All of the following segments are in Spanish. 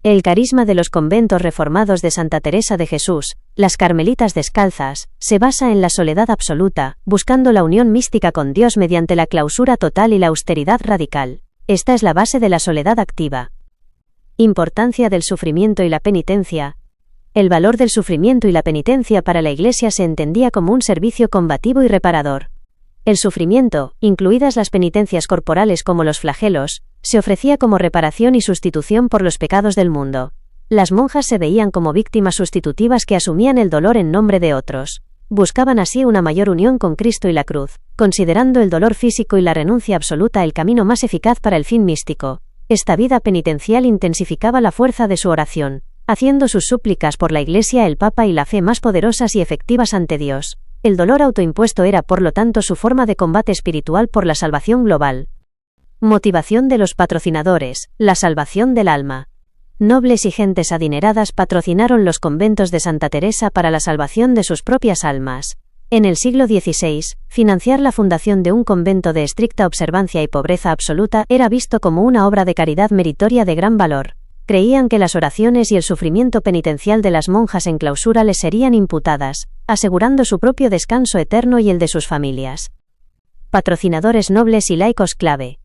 El carisma de los conventos reformados de Santa Teresa de Jesús, las Carmelitas Descalzas, se basa en la soledad absoluta, buscando la unión mística con Dios mediante la clausura total y la austeridad radical. Esta es la base de la soledad activa. Importancia del sufrimiento y la penitencia. El valor del sufrimiento y la penitencia para la Iglesia se entendía como un servicio combativo y reparador. El sufrimiento, incluidas las penitencias corporales como los flagelos, se ofrecía como reparación y sustitución por los pecados del mundo. Las monjas se veían como víctimas sustitutivas que asumían el dolor en nombre de otros. Buscaban así una mayor unión con Cristo y la cruz, considerando el dolor físico y la renuncia absoluta el camino más eficaz para el fin místico. Esta vida penitencial intensificaba la fuerza de su oración, haciendo sus súplicas por la Iglesia, el Papa y la fe más poderosas y efectivas ante Dios. El dolor autoimpuesto era por lo tanto su forma de combate espiritual por la salvación global. Motivación de los patrocinadores, la salvación del alma. Nobles y gentes adineradas patrocinaron los conventos de Santa Teresa para la salvación de sus propias almas. En el siglo XVI, financiar la fundación de un convento de estricta observancia y pobreza absoluta era visto como una obra de caridad meritoria de gran valor. Creían que las oraciones y el sufrimiento penitencial de las monjas en clausura les serían imputadas, asegurando su propio descanso eterno y el de sus familias. Patrocinadores nobles y laicos clave.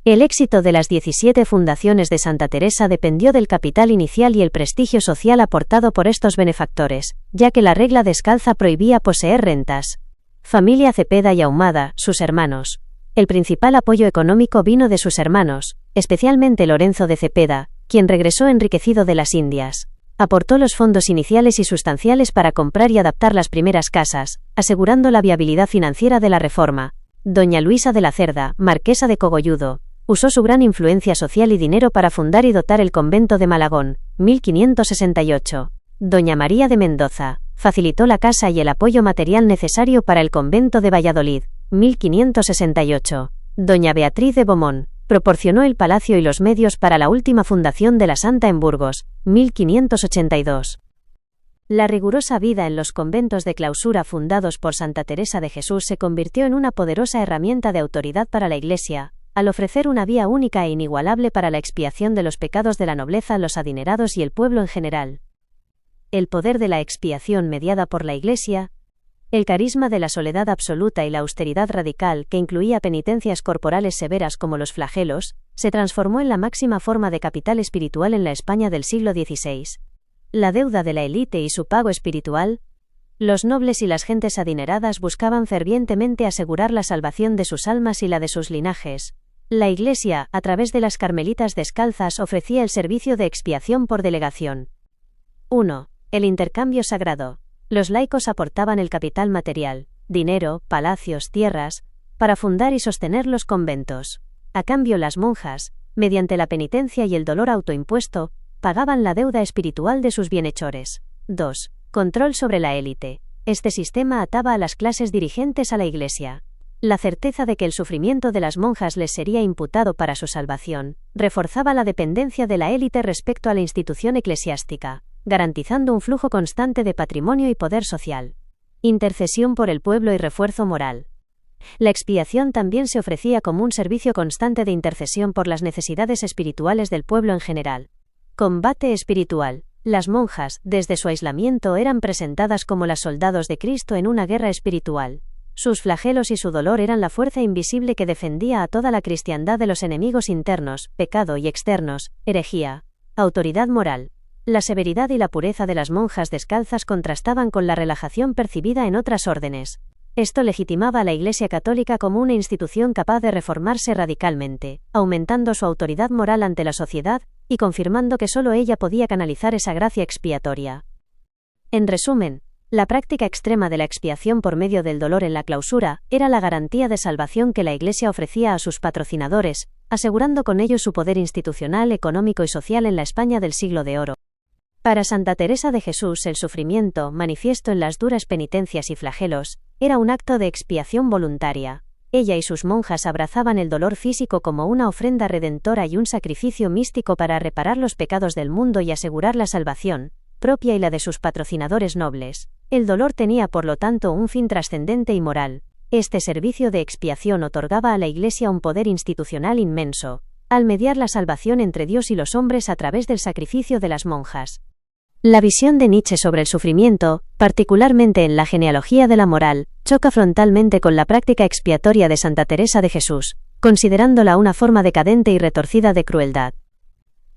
El éxito de las 17 fundaciones de Santa Teresa dependió del capital inicial y el prestigio social aportado por estos benefactores, ya que la regla descalza prohibía poseer rentas. Familia Cepeda y Ahumada, sus hermanos. El principal apoyo económico vino de sus hermanos, especialmente Lorenzo de Cepeda, quien regresó enriquecido de las Indias. Aportó los fondos iniciales y sustanciales para comprar y adaptar las primeras casas, asegurando la viabilidad financiera de la reforma. Doña Luisa de la Cerda, marquesa de Cogolludo, usó su gran influencia social y dinero para fundar y dotar el convento de Malagón, 1568. Doña María de Mendoza, facilitó la casa y el apoyo material necesario para el convento de Valladolid, 1568. Doña Beatriz de Beaumont, proporcionó el palacio y los medios para la última fundación de la Santa en Burgos, 1582. La rigurosa vida en los conventos de clausura fundados por Santa Teresa de Jesús se convirtió en una poderosa herramienta de autoridad para la Iglesia, al ofrecer una vía única e inigualable para la expiación de los pecados de la nobleza, los adinerados y el pueblo en general. El poder de la expiación mediada por la Iglesia. El carisma de la soledad absoluta y la austeridad radical, que incluía penitencias corporales severas como los flagelos, se transformó en la máxima forma de capital espiritual en la España del siglo XVI. La deuda de la élite y su pago espiritual. Los nobles y las gentes adineradas buscaban fervientemente asegurar la salvación de sus almas y la de sus linajes. La Iglesia, a través de las Carmelitas Descalzas, ofrecía el servicio de expiación por delegación. 1. El intercambio sagrado. Los laicos aportaban el capital material, dinero, palacios, tierras, para fundar y sostener los conventos. A cambio, las monjas, mediante la penitencia y el dolor autoimpuesto, pagaban la deuda espiritual de sus bienhechores. 2. Control sobre la élite. Este sistema ataba a las clases dirigentes a la Iglesia. La certeza de que el sufrimiento de las monjas les sería imputado para su salvación, reforzaba la dependencia de la élite respecto a la institución eclesiástica, garantizando un flujo constante de patrimonio y poder social. Intercesión por el pueblo y refuerzo moral. La expiación también se ofrecía como un servicio constante de intercesión por las necesidades espirituales del pueblo en general. Combate espiritual. Las monjas, desde su aislamiento, eran presentadas como las soldados de Cristo en una guerra espiritual. Sus flagelos y su dolor eran la fuerza invisible que defendía a toda la cristiandad de los enemigos internos, pecado y externos, herejía. Autoridad moral. La severidad y la pureza de las monjas descalzas contrastaban con la relajación percibida en otras órdenes. Esto legitimaba a la Iglesia católica como una institución capaz de reformarse radicalmente, aumentando su autoridad moral ante la sociedad, y confirmando que sólo ella podía canalizar esa gracia expiatoria. En resumen, la práctica extrema de la expiación por medio del dolor en la clausura era la garantía de salvación que la Iglesia ofrecía a sus patrocinadores, asegurando con ello su poder institucional, económico y social en la España del siglo de oro. Para Santa Teresa de Jesús, el sufrimiento, manifiesto en las duras penitencias y flagelos, era un acto de expiación voluntaria. Ella y sus monjas abrazaban el dolor físico como una ofrenda redentora y un sacrificio místico para reparar los pecados del mundo y asegurar la salvación propia y la de sus patrocinadores nobles. El dolor tenía por lo tanto un fin trascendente y moral. Este servicio de expiación otorgaba a la Iglesia un poder institucional inmenso, al mediar la salvación entre Dios y los hombres a través del sacrificio de las monjas. La visión de Nietzsche sobre el sufrimiento, particularmente en la genealogía de la moral, choca frontalmente con la práctica expiatoria de Santa Teresa de Jesús, considerándola una forma decadente y retorcida de crueldad.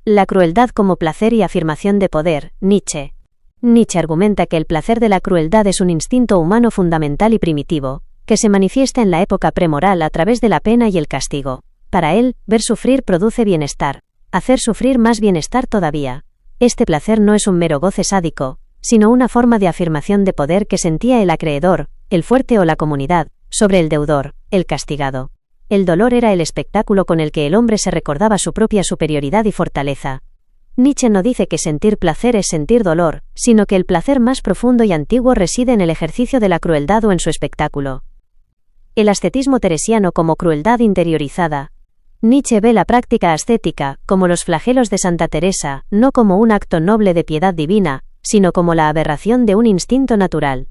La crueldad como placer y afirmación de poder, Nietzsche. Nietzsche argumenta que el placer de la crueldad es un instinto humano fundamental y primitivo, que se manifiesta en la época premoral a través de la pena y el castigo. Para él, ver sufrir produce bienestar. Hacer sufrir más bienestar todavía. Este placer no es un mero goce sádico, sino una forma de afirmación de poder que sentía el acreedor, el fuerte o la comunidad, sobre el deudor, el castigado. El dolor era el espectáculo con el que el hombre se recordaba su propia superioridad y fortaleza. Nietzsche no dice que sentir placer es sentir dolor, sino que el placer más profundo y antiguo reside en el ejercicio de la crueldad o en su espectáculo. El ascetismo teresiano como crueldad interiorizada. Nietzsche ve la práctica ascética, como los flagelos de Santa Teresa, no como un acto noble de piedad divina, sino como la aberración de un instinto natural.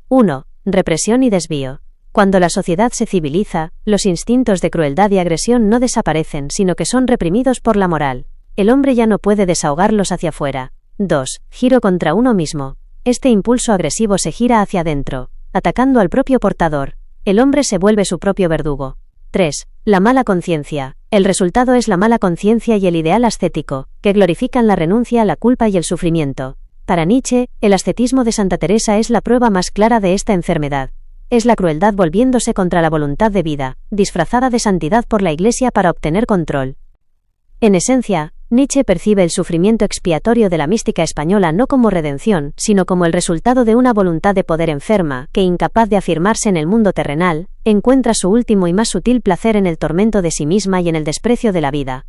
1. Represión y desvío. Cuando la sociedad se civiliza, los instintos de crueldad y agresión no desaparecen, sino que son reprimidos por la moral. El hombre ya no puede desahogarlos hacia afuera. 2. Giro contra uno mismo. Este impulso agresivo se gira hacia adentro, atacando al propio portador. El hombre se vuelve su propio verdugo. 3. La mala conciencia. El resultado es la mala conciencia y el ideal ascético, que glorifican la renuncia a la culpa y el sufrimiento. Para Nietzsche, el ascetismo de Santa Teresa es la prueba más clara de esta enfermedad. Es la crueldad volviéndose contra la voluntad de vida, disfrazada de santidad por la Iglesia para obtener control. En esencia, Nietzsche percibe el sufrimiento expiatorio de la mística española no como redención, sino como el resultado de una voluntad de poder enferma, que incapaz de afirmarse en el mundo terrenal, encuentra su último y más sutil placer en el tormento de sí misma y en el desprecio de la vida.